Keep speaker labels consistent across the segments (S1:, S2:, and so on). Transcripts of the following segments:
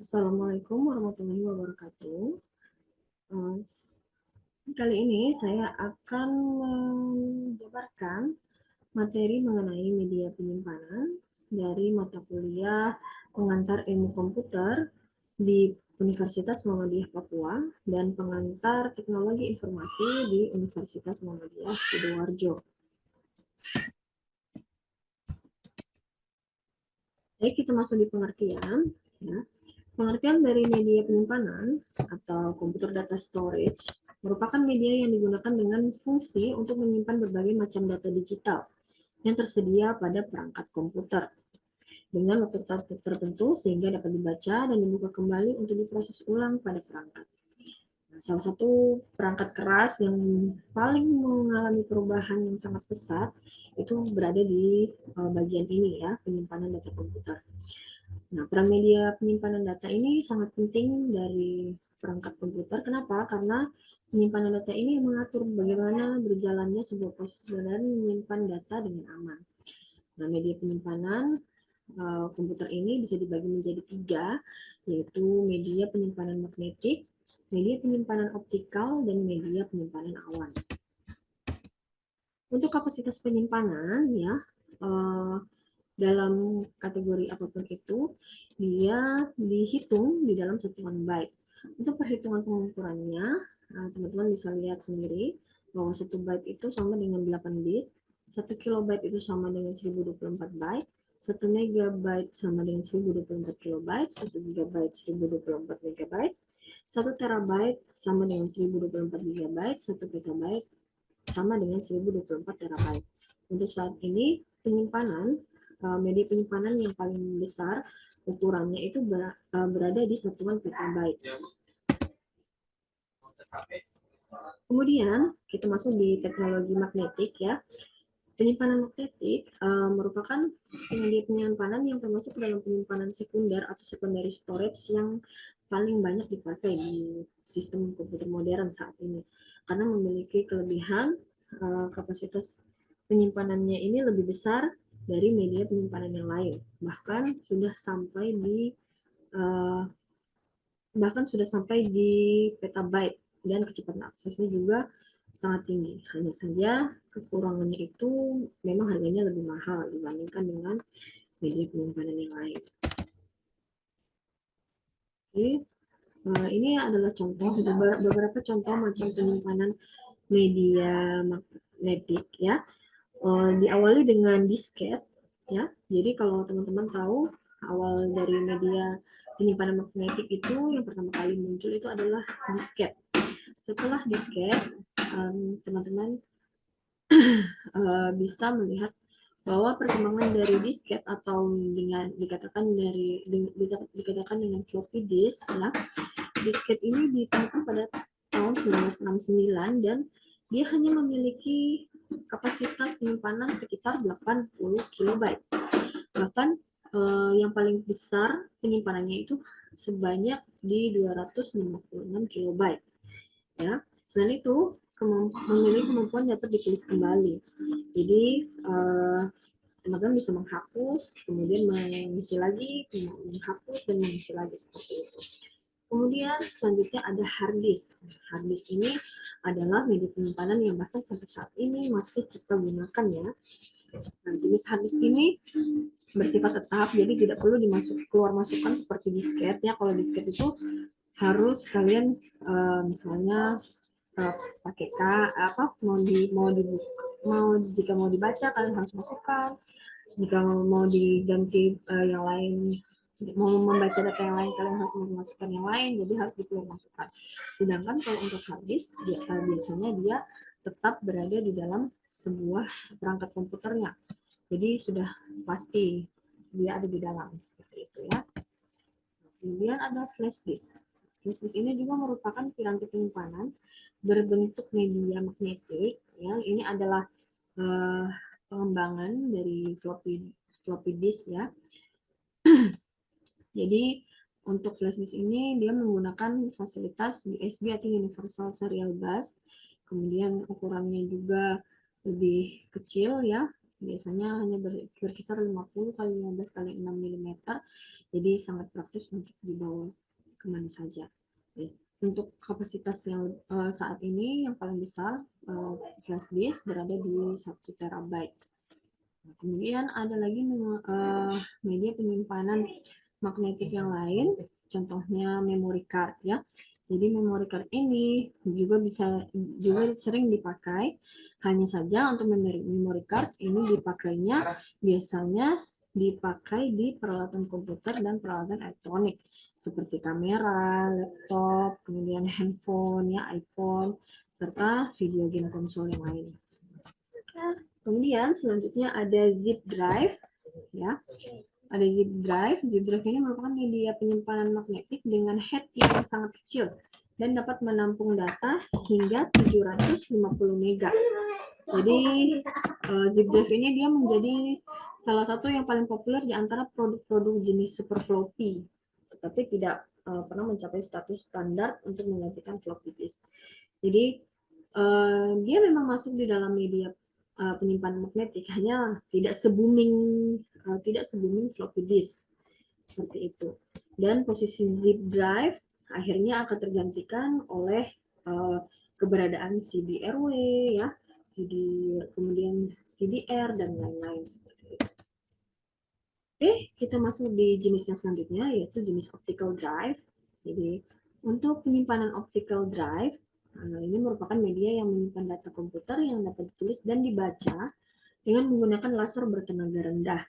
S1: Assalamualaikum warahmatullahi wabarakatuh. Eh, Kali ini saya akan menjabarkan materi mengenai media penyimpanan dari mata kuliah pengantar ilmu komputer di Universitas Muhammadiyah Papua dan pengantar teknologi informasi di Universitas Muhammadiyah Sidoarjo. Baik, kita masuk di pengertian. Ya. Pengertian dari media penyimpanan atau computer data storage merupakan media yang digunakan dengan fungsi untuk menyimpan berbagai macam data digital yang tersedia pada perangkat komputer dengan waktu tertentu sehingga dapat dibaca dan dibuka kembali untuk diproses ulang pada perangkat. Nah, salah satu perangkat keras yang paling mengalami perubahan yang sangat pesat itu berada di bagian ini ya, penyimpanan data komputer. Nah, peran media penyimpanan data ini sangat penting dari perangkat komputer. Kenapa? Karena penyimpanan data ini mengatur bagaimana berjalannya sebuah proses dan menyimpan data dengan aman. Nah, media penyimpanan komputer ini bisa dibagi menjadi tiga, yaitu media penyimpanan magnetik, media penyimpanan optikal, dan media penyimpanan awan. Untuk kapasitas penyimpanan, ya, eh, dalam kategori apapun itu, dia dihitung di dalam satuan byte. Untuk perhitungan pengukurannya, teman-teman bisa lihat sendiri bahwa 1 byte itu sama dengan 8 bit, 1 kilobyte itu sama dengan 1024 byte, 1 megabyte sama dengan 1024 kilobyte, 1 gigabyte 1024 megabyte, 1 terabyte sama dengan 1024 gigabyte, 1 petabyte sama dengan 1024 terabyte. Untuk saat ini, penyimpanan media penyimpanan yang paling besar ukurannya itu berada di satuan petabyte. Kemudian kita masuk di teknologi magnetik ya. Penyimpanan magnetik merupakan media penyimpanan yang termasuk dalam penyimpanan sekunder atau secondary storage yang paling banyak dipakai di sistem komputer modern saat ini karena memiliki kelebihan kapasitas penyimpanannya ini lebih besar dari media penyimpanan yang lain, bahkan sudah sampai di uh, petabyte dan kecepatan aksesnya juga sangat tinggi. Hanya saja kekurangannya itu memang harganya lebih mahal dibandingkan dengan media penyimpanan yang lain. Jadi, ini adalah contoh beberapa contoh macam penyimpanan media magnetik ya. Diawali dengan disket ya. Jadi kalau teman-teman tahu awal dari media penyimpanan magnetik itu yang pertama kali muncul itu adalah disket. Setelah disket, teman-teman bisa melihat bahwa perkembangan dari disket atau dengan dikatakan dengan floppy disk ya. Disket ini ditemukan pada tahun 1969 dan dia hanya memiliki kapasitas penyimpanan sekitar 80 kilobyte. Bahkan yang paling besar penyimpanannya itu sebanyak di 256 kilobyte. Ya. Selain itu, memiliki kemampuan dapat ditulis kembali. Jadi, teman-teman bisa menghapus, kemudian mengisi lagi, menghapus, dan mengisi lagi seperti itu. Kemudian selanjutnya ada hard disk. Hard disk ini adalah media penyimpanan yang bahkan sampai saat ini masih kita gunakan ya. Nah, jenis hard disk ini bersifat tetap, jadi tidak perlu keluar masukkan seperti disket ya. Kalau disket itu harus kalian misalnya pakai jika mau dibaca kalian harus masukkan, jika mau diganti yang lain, mau membaca data yang lain kalian harus memasukkan yang lain, jadi harus dikeluar masukkan. Sedangkan kalau untuk hard disk biasanya dia tetap berada di dalam sebuah perangkat komputernya, jadi sudah pasti dia ada di dalam seperti itu ya. Kemudian ada flash disk. Flash disk ini juga merupakan piranti penyimpanan berbentuk media magnetik ya. Ini adalah pengembangan dari floppy disk ya. Jadi untuk flash disk ini dia menggunakan fasilitas USB atau Universal Serial Bus. Kemudian ukurannya juga lebih kecil ya. biasanya hanya berkisar 50 kali 15 kali 6 mm, jadi sangat praktis untuk dibawa kemana saja. Untuk kapasitas yang saat ini yang paling besar flash disk berada di 1 terabyte. Kemudian ada lagi media penyimpanan magnetik yang lain, contohnya memory card ya. Jadi memory card ini juga sering dipakai. Hanya saja untuk memory card ini dipakainya biasanya dipakai di peralatan komputer dan peralatan elektronik seperti kamera, laptop, kemudian handphone ya, iPhone, serta video game konsol yang lain. Kemudian selanjutnya ada zip drive ya. Ada zip drive. Zip drive ini merupakan media penyimpanan magnetik dengan head yang sangat kecil dan dapat menampung data hingga 750 MB. Jadi zip drive ini dia menjadi salah satu yang paling populer di antara produk-produk jenis super floppy, tetapi tidak pernah mencapai status standar untuk menggantikan floppy disk. Jadi dia memang masuk di dalam media penyimpanan magnetik, hanya tidak se-booming floppy disk seperti itu. Dan posisi zip drive akhirnya akan tergantikan oleh keberadaan CD-RW ya, kemudian CD-R dan lain-lain seperti itu. Oke, kita masuk di jenis yang selanjutnya yaitu jenis optical drive. Jadi untuk penyimpanan optical drive ini merupakan media yang menyimpan data komputer yang dapat ditulis dan dibaca dengan menggunakan laser bertenaga rendah.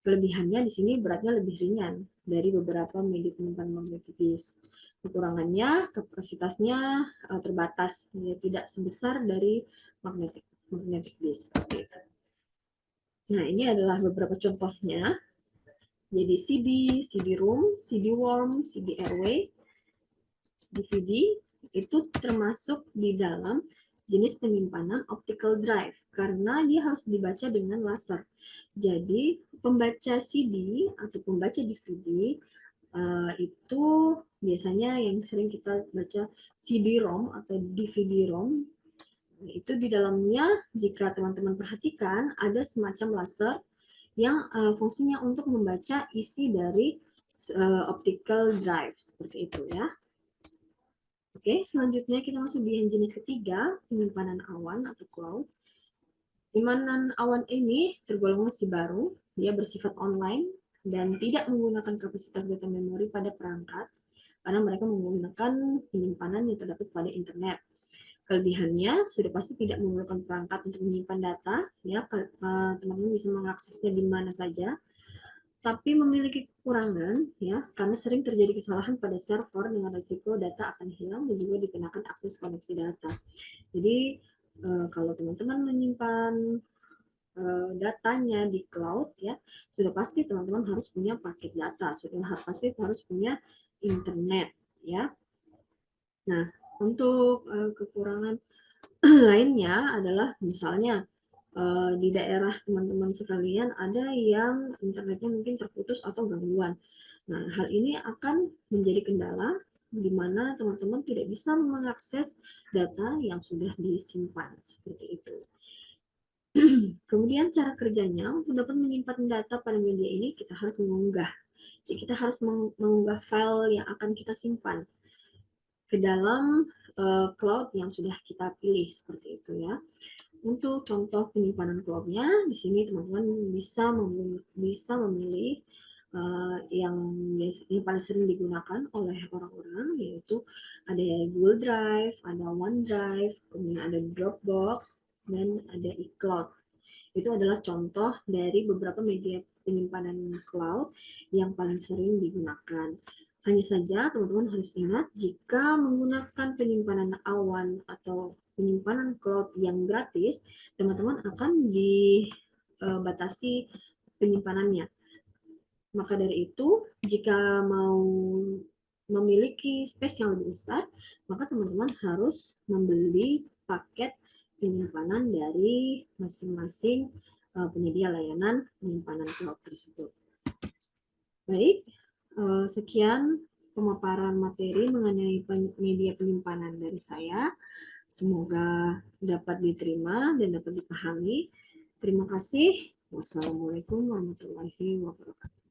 S1: Kelebihannya di sini beratnya lebih ringan dari beberapa media penyimpanan magnetic disk. Kekurangannya kapasitasnya terbatas, tidak sebesar dari magnetic disk. Nah, ini adalah beberapa contohnya. Jadi CD, CD-ROM, CD-WORM, CD-RW, DVD itu termasuk di dalam jenis penyimpanan optical drive karena dia harus dibaca dengan laser. Jadi pembaca CD atau pembaca DVD itu biasanya yang sering kita baca CD-ROM atau DVD-ROM. Itu di dalamnya jika teman-teman perhatikan ada semacam laser yang fungsinya untuk membaca isi dari optical drive seperti itu ya. Oke, selanjutnya kita masuk di yang jenis ketiga, penyimpanan awan atau cloud. Penyimpanan awan ini tergolong masih baru, dia bersifat online dan tidak menggunakan kapasitas data memori pada perangkat, karena mereka menggunakan penyimpanan yang terdapat pada internet. Kelebihannya sudah pasti tidak memerlukan perangkat untuk menyimpan data, ya teman-teman bisa mengaksesnya di mana saja. Tapi memiliki kekurangan, ya, karena sering terjadi kesalahan pada server dengan risiko data akan hilang dan juga dikenakan akses koneksi data. Jadi kalau teman-teman menyimpan datanya di cloud, ya, sudah pasti teman-teman harus punya paket data, sudah pasti harus punya internet, ya. Nah, untuk kekurangan lainnya adalah misalnya di daerah teman-teman sekalian ada yang internetnya mungkin terputus atau gangguan. Nah, hal ini akan menjadi kendala di mana teman-teman tidak bisa mengakses data yang sudah disimpan seperti itu. Kemudian cara kerjanya untuk dapat menyimpan data pada media ini kita harus mengunggah. Jadi kita harus mengunggah file yang akan kita simpan ke dalam cloud yang sudah kita pilih seperti itu ya. Untuk contoh penyimpanan cloud-nya, di sini teman-teman bisa memilih yang paling sering digunakan oleh orang-orang, yaitu ada Google Drive, ada OneDrive, kemudian ada Dropbox, dan ada iCloud. Itu adalah contoh dari beberapa media penyimpanan cloud yang paling sering digunakan. Hanya saja teman-teman harus ingat jika menggunakan penyimpanan awan atau penyimpanan cloud yang gratis, teman-teman akan dibatasi penyimpanannya. Maka dari itu, jika mau memiliki space yang lebih besar, maka teman-teman harus membeli paket penyimpanan dari masing-masing penyedia layanan penyimpanan cloud tersebut. Baik, sekian pemaparan materi mengenai media penyimpanan dari saya. Semoga dapat diterima dan dapat dipahami. Terima kasih. Wassalamualaikum warahmatullahi wabarakatuh.